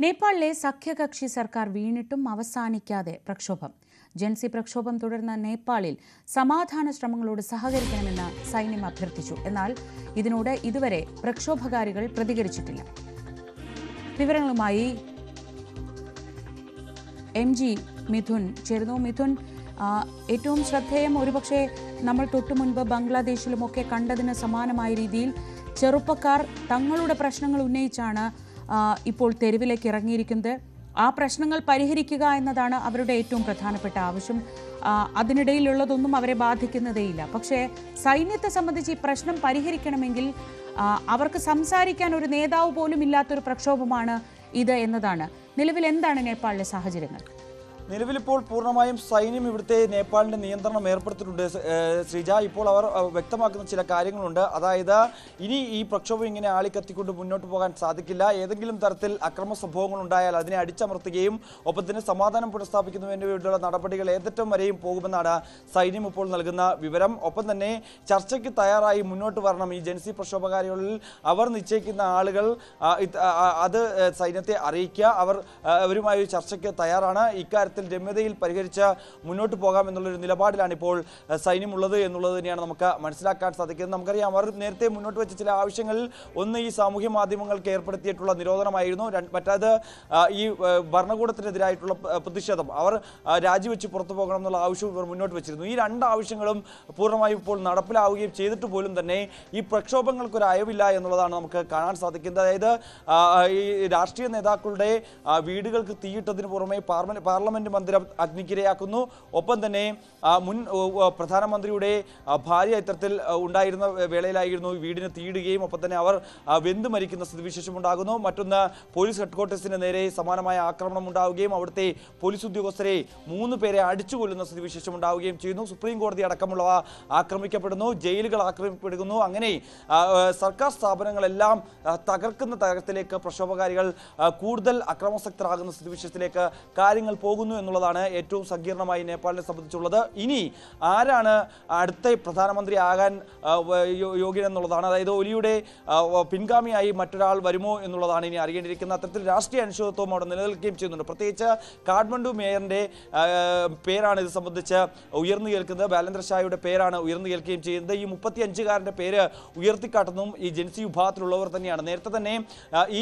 നേപ്പാളിലെ സഖ്യകക്ഷി സർക്കാർ വീണിട്ടും അവസാനിക്കാതെ പ്രക്ഷോഭം. ജൻസി പ്രക്ഷോഭം തുടർന്ന നേപ്പാളിൽ സമാധാന ശ്രമങ്ങളോട് സഹകരിക്കണമെന്ന് സൈന്യം അഭ്യർത്ഥിച്ചു. എന്നാൽ ഇതിനോട് ഇതുവരെ പ്രക്ഷോഭകാരികൾ പ്രതികരിച്ചിട്ടില്ല. വിവരങ്ങളുമായി MG മിഥുൻ ചേർന്നു. മിഥുൻ, ഏറ്റവും ശ്രദ്ധേയം ഒരുപക്ഷെ നമ്മൾ തൊട്ടുമുൻപ് ബംഗ്ലാദേശിലുമൊക്കെ കണ്ടതിന് സമാനമായ രീതിയിൽ ചെറുപ്പക്കാർ തങ്ങളുടെ പ്രശ്നങ്ങൾ ഉന്നയിച്ചാണ് ഇപ്പോൾ തെരുവിലേക്ക് ഇറങ്ങിയിരിക്കുന്നത്. ആ പ്രശ്നങ്ങൾ പരിഹരിക്കുക എന്നതാണ് അവരുടെ ഏറ്റവും പ്രധാനപ്പെട്ട ആവശ്യം. അതിനിടയിലുള്ളതൊന്നും അവരെ ബാധിക്കുന്നതേയില്ല. പക്ഷേ സൈന്യത്തെ സംബന്ധിച്ച് ഈ പ്രശ്നം പരിഹരിക്കണമെങ്കിൽ അവർക്ക് സംസാരിക്കാൻ ഒരു നേതാവ് പോലും ഇല്ലാത്തൊരു പ്രക്ഷോഭമാണ് ഇത് എന്നതാണ്. നിലവിൽ എന്താണ് നേപ്പാളിലെ സാഹചര്യങ്ങൾ? നിലവിലിപ്പോൾ പൂർണ്ണമായും സൈന്യം ഇവിടുത്തെ നേപ്പാളിൻ്റെ നിയന്ത്രണം ഏർപ്പെടുത്തിയിട്ടുണ്ട് ശ്രീജ. ഇപ്പോൾ അവർ വ്യക്തമാക്കുന്ന ചില കാര്യങ്ങളുണ്ട്. അതായത് ഇനി ഈ പ്രക്ഷോഭം ഇങ്ങനെ ആളിക്കത്തിക്കൊണ്ട് മുന്നോട്ട് പോകാൻ സാധിക്കില്ല. ഏതെങ്കിലും തരത്തിൽ അക്രമ സംഭവങ്ങൾ ഉണ്ടായാൽ അതിനെ അടിച്ചമർത്തുകയും ഒപ്പം തന്നെ സമാധാനം പുനഃസ്ഥാപിക്കുന്നതിന് വേണ്ടിയുള്ള നടപടികൾ ഏതറ്റം വരെയും പോകുമെന്നാണ് സൈന്യം ഇപ്പോൾ നൽകുന്ന വിവരം. ഒപ്പം തന്നെ ചർച്ചയ്ക്ക് തയ്യാറായി മുന്നോട്ട് വരണം ഈ ജൻസി പ്രക്ഷോഭകാരികളിൽ അവർ നിശ്ചയിക്കുന്ന ആളുകൾ അത് സൈന്യത്തെ അറിയിക്കുക. അവരുമായി ഒരു ചർച്ചയ്ക്ക് തയ്യാറാണ്. ഇക്കാര്യത്തിൽ രമ്യതയിൽ പരിഹരിച്ച് മുന്നോട്ട് പോകാമെന്നുള്ളൊരു നിലപാടിലാണ് ഇപ്പോൾ സൈന്യമുള്ളത് എന്നുള്ളത് തന്നെയാണ് നമുക്ക് മനസ്സിലാക്കാൻ സാധിക്കുന്നത്. നമുക്കറിയാം, അവർ നേരത്തെ മുന്നോട്ട് വെച്ച ചില ആവശ്യങ്ങളിൽ ഒന്ന് ഈ സാമൂഹ്യ മാധ്യമങ്ങൾക്ക് ഏർപ്പെടുത്തിയിട്ടുള്ള നിരോധനമായിരുന്നു. മറ്റേത് ഈ ഭരണകൂടത്തിനെതിരായിട്ടുള്ള പ്രതിഷേധം, അവർ രാജിവെച്ച് പുറത്തു പോകണം എന്നുള്ള ആവശ്യം ഇവർ മുന്നോട്ട് വെച്ചിരുന്നു. ഈ രണ്ട് ആവശ്യങ്ങളും പൂർണ്ണമായും ഇപ്പോൾ നടപ്പിലാവുകയും ചെയ്തിട്ട് പോലും തന്നെ ഈ പ്രക്ഷോഭങ്ങൾക്കൊരു അയവില്ല എന്നുള്ളതാണ് നമുക്ക് കാണാൻ സാധിക്കുന്നത്. അതായത് ഈ രാഷ്ട്രീയ നേതാക്കളുടെ വീടുകൾക്ക് തീയിട്ടതിന് പുറമെ പാർലമെന്റ് മന്ദിരം അഗ്നിക്കിരയാക്കുന്നു. ഒപ്പം തന്നെ മുൻ പ്രധാനമന്ത്രിയുടെ ഭാര്യ ഇത്തരത്തിൽ ഉണ്ടായിരുന്ന വേളയിലായിരുന്നു വീടിന് തീയിടുകയും ഒപ്പം തന്നെ അവർ വെന്തു മരിക്കുന്ന സ്ഥിതിവിശേഷം ഉണ്ടാകുന്നു. മറ്റൊന്ന്, പോലീസ് ഹെഡ്ക്വാർട്ടേഴ്സിന് നേരെ സമാനമായ ആക്രമണം ഉണ്ടാവുകയും അവിടുത്തെ പോലീസ് ഉദ്യോഗസ്ഥരെ 3 പേരെ അടിച്ചുകൊല്ലുന്ന സ്ഥിതിവിശേഷം ഉണ്ടാവുകയും ചെയ്യുന്നു. സുപ്രീം കോടതി അടക്കമുള്ളവ ആക്രമിക്കപ്പെടുന്നു, ജയിലുകൾ ആക്രമിക്കപ്പെടുന്നു. അങ്ങനെ സർക്കാർ സ്ഥാപനങ്ങളെല്ലാം തകർക്കുന്ന തരത്തിലേക്ക് പ്രക്ഷോഭകാരികൾ കൂടുതൽ അക്രമാസക്തരാകുന്ന സ്ഥിതിവിശേഷത്തിലേക്ക് കാര്യങ്ങൾ പോകുന്നു എന്നുള്ളതാണ് ഏറ്റവും സങ്കീർണമായി നേപ്പാളിനെ സംബന്ധിച്ചുള്ളത്. ഇനി ആരാണ് അടുത്ത പ്രധാനമന്ത്രി ആകാൻ യോഗ്യനെന്നുള്ളതാണ്. അതായത് ഒലിയുടെ പിൻഗാമിയായി മറ്റൊരാൾ വരുമോ എന്നുള്ളതാണ് ഇനി അറിയേണ്ടിയിരിക്കുന്നത്. അത്തരത്തിൽ രാഷ്ട്രീയ അനിശ്ചിതത്വം അവിടെ നിലനിൽക്കുകയും ചെയ്യുന്നുണ്ട്. പ്രത്യേകിച്ച് കാഠ്മണ്ഡു മേയറിൻ്റെ പേരാണ് ഇത് സംബന്ധിച്ച് ഉയർന്നു കേൾക്കുന്നത്. ബാലേന്ദ്ര ഷായുടെ പേരാണ് ഉയർന്നു കേൾക്കുകയും ചെയ്യുന്നത്. ഈ 35-കാരൻ്റെ പേര് ഉയർത്തിക്കാട്ടുന്നതും ഈ ജൻസി വിഭാഗത്തിലുള്ളവർ തന്നെയാണ്. നേരത്തെ തന്നെ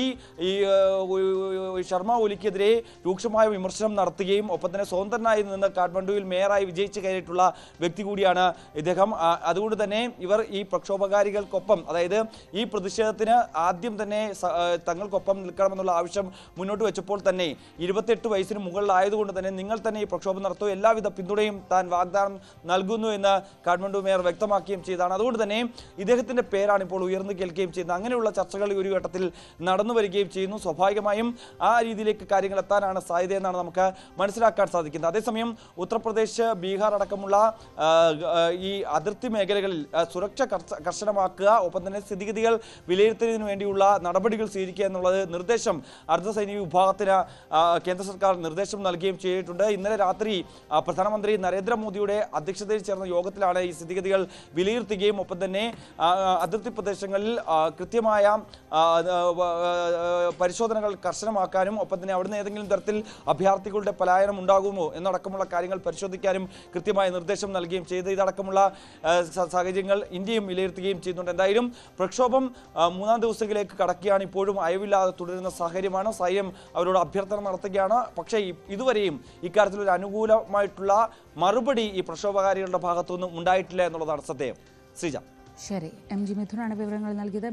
ഈ ശർമ്മ ഒലിക്കെതിരെ രൂക്ഷമായ വിമർശനം നടത്തുകയും ഒപ്പം തന്നെ സ്വതന്ത്രനായി നിന്ന് കാഠ്മണ്ഡുവിൽ മേയറായി വിജയിച്ച് കയറിയിട്ടുള്ള വ്യക്തി കൂടിയാണ് ഇദ്ദേഹം. അതുകൊണ്ട് തന്നെ ഇവർ ഈ പ്രക്ഷോഭകാരികൾക്കൊപ്പം, അതായത് ഈ പ്രതിഷേധത്തിന് ആദ്യം തന്നെ തങ്ങൾക്കൊപ്പം നിൽക്കണമെന്നുള്ള ആവശ്യം മുന്നോട്ട് വെച്ചപ്പോൾ തന്നെ 28 വയസ്സിന് മുകളിലായതുകൊണ്ട് തന്നെ നിങ്ങൾ തന്നെ ഈ പ്രക്ഷോഭം നടത്തുക, എല്ലാവിധ പിന്തുണയും താൻ വാഗ്ദാനം നൽകുന്നു എന്ന് കാഠ്മണ്ഡു മേയർ വ്യക്തമാക്കുകയും ചെയ്തതാണ്. അതുകൊണ്ട് തന്നെ ഇദ്ദേഹത്തിൻ്റെ പേരാണ് ഇപ്പോൾ ഉയർന്നു കേൾക്കുകയും ചെയ്യുന്നത്. അങ്ങനെയുള്ള ചർച്ചകൾ ഒരു ഘട്ടത്തിൽ നടന്നു വരികയും ചെയ്യുന്നു. സ്വാഭാവികമായും ആ രീതിയിലേക്ക് കാര്യങ്ങൾ എത്താനാണ് സാധ്യതയെന്നാണ് നമുക്ക് മനസ്സിലാക്കാൻ സാധിക്കുന്നത്. അതേസമയം ഉത്തർപ്രദേശ്, ബീഹാർ അടക്കമുള്ള ഈ അതിർത്തി മേഖലകളിൽ സുരക്ഷ കർശനമാക്കുക, ഒപ്പം തന്നെ സ്ഥിതിഗതികൾ വിലയിരുത്തുന്നതിന് വേണ്ടിയുള്ള നടപടികൾ സ്വീകരിക്കുക എന്നുള്ളത് നിർദ്ദേശം അർദ്ധസൈനിക വിഭാഗത്തിന് കേന്ദ്ര സർക്കാർ നിർദ്ദേശം നൽകുകയും ചെയ്തിട്ടുണ്ട്. ഇന്നലെ രാത്രി പ്രധാനമന്ത്രി നരേന്ദ്രമോദിയുടെ അധ്യക്ഷതയിൽ ചേർന്ന യോഗത്തിലാണ് ഈ സ്ഥിതിഗതികൾ വിലയിരുത്തുകയും ഒപ്പം തന്നെ അതിർത്തി പ്രദേശങ്ങളിൽ കൃത്യമായ പരിശോധനകൾ കർശനമാക്കാനും ഒപ്പം തന്നെ അവിടുന്ന് ഏതെങ്കിലും തരത്തിൽ അഭയാർത്ഥികളുടെ പലായനം ഉണ്ടാകുമോ എന്നടക്കമുള്ള കാര്യങ്ങൾ പരിശോധിക്കാനും കൃത്യമായ നിർദ്ദേശം നൽകുകയും ചെയ്ത് ഇതടക്കമുള്ള സാഹചര്യങ്ങൾ ഇന്ത്യയും വിലയിരുത്തുകയും ചെയ്യുന്നുണ്ട്. എന്തായാലും പ്രക്ഷോഭം 3-ാം ദിവസത്തിലേക്ക് കടക്കുകയാണ്. ഇപ്പോഴും അയവില്ലാതെ തുടരുന്ന സാഹചര്യമാണ്. സൈന്യം അവരോട് അഭ്യർത്ഥന നടത്തുകയാണ്. പക്ഷേ ഇതുവരെയും ഇക്കാര്യത്തിലൊരു അനുകൂലമായിട്ടുള്ള മറുപടി ഈ പ്രക്ഷോഭകാരികളുടെ ഭാഗത്തുനിന്നും ഉണ്ടായിട്ടില്ല എന്നുള്ളതാണ് സത്യം. ശ്രീജ. ശരി, MG മിഥുനാണ് വിവരങ്ങൾ നൽകിയത്.